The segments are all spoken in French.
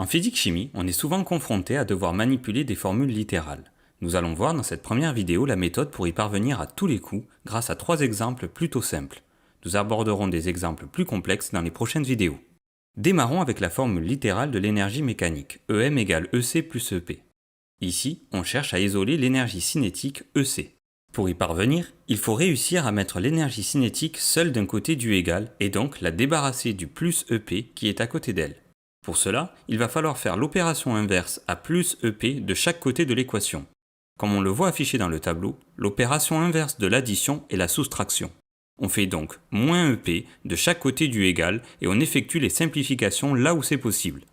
En physique-chimie, on est souvent confronté à devoir manipuler des formules littérales. Nous allons voir dans cette première vidéo la méthode pour y parvenir à tous les coups grâce à 3 exemples plutôt simples. Nous aborderons des exemples plus complexes dans les prochaines vidéos. Démarrons avec la formule littérale de l'énergie mécanique, EM égale EC plus EP. Ici, on cherche à isoler l'énergie cinétique EC. Pour y parvenir, il faut réussir à mettre l'énergie cinétique seule d'un côté du égal et donc la débarrasser du plus EP qui est à côté d'elle. Pour cela, il va falloir faire l'opération inverse à plus EP de chaque côté de l'équation. Comme on le voit affiché dans le tableau, l'opération inverse de l'addition est la soustraction. On fait donc moins EP de chaque côté du égal et on effectue les simplifications là où c'est possible.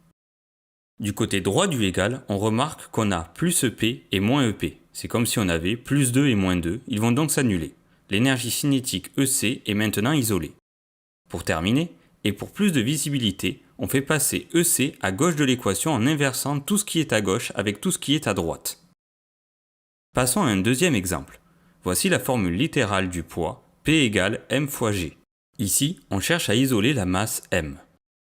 Du côté droit du égal, on remarque qu'on a plus EP et moins EP. C'est comme si on avait plus 2 et moins 2, ils vont donc s'annuler. L'énergie cinétique EC est maintenant isolée. Pour terminer, et pour plus de visibilité, on fait passer EC à gauche de l'équation en inversant tout ce qui est à gauche avec tout ce qui est à droite. Passons à un deuxième exemple. Voici la formule littérale du poids, P égale M fois G. Ici, on cherche à isoler la masse M.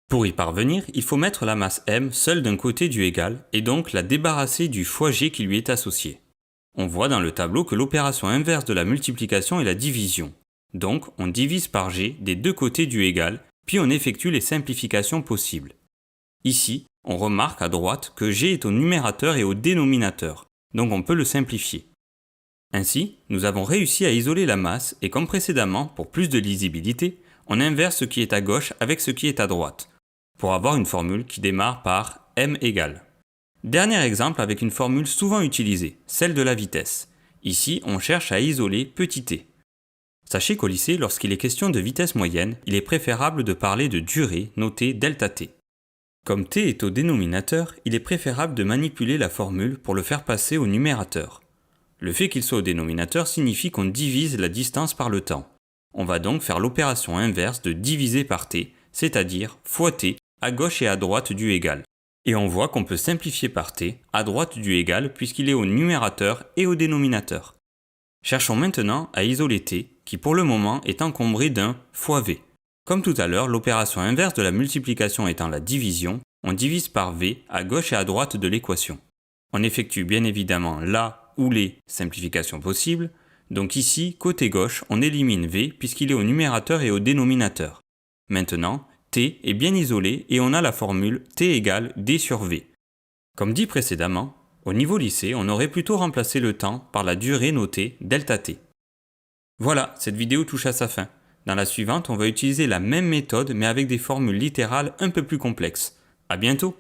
Pour y parvenir, il faut mettre la masse M seule d'un côté du égal et donc la débarrasser du fois G qui lui est associé. On voit dans le tableau que l'opération inverse de la multiplication est la division. Donc, on divise par G des deux côtés du égal, puis on effectue les simplifications possibles. Ici, on remarque à droite que G est au numérateur et au dénominateur, donc on peut le simplifier. Ainsi, nous avons réussi à isoler la masse et comme précédemment, pour plus de lisibilité, on inverse ce qui est à gauche avec ce qui est à droite, pour avoir une formule qui démarre par M égale. Dernier exemple avec une formule souvent utilisée, celle de la vitesse. Ici, on cherche à isoler petit t. Sachez qu'au lycée, lorsqu'il est question de vitesse moyenne, il est préférable de parler de durée notée ΔT. Comme t est au dénominateur, il est préférable de manipuler la formule pour le faire passer au numérateur. Le fait qu'il soit au dénominateur signifie qu'on divise la distance par le temps. On va donc faire l'opération inverse de diviser par t, c'est-à-dire fois t à gauche et à droite du égal. Et on voit qu'on peut simplifier par t à droite du égal puisqu'il est au numérateur et au dénominateur. Cherchons maintenant à isoler t, qui pour le moment est encombré d'un fois v. Comme tout à l'heure, l'opération inverse de la multiplication étant la division, on divise par v à gauche et à droite de l'équation. On effectue bien évidemment la ou les simplifications possibles, donc ici, côté gauche, on élimine v puisqu'il est au numérateur et au dénominateur. Maintenant, t est bien isolé et on a la formule t égale d sur v. Comme dit précédemment, au niveau lycée, on aurait plutôt remplacé le temps par la durée notée ΔT. Voilà, cette vidéo touche à sa fin. Dans la suivante, on va utiliser la même méthode mais avec des formules littérales un peu plus complexes. À bientôt!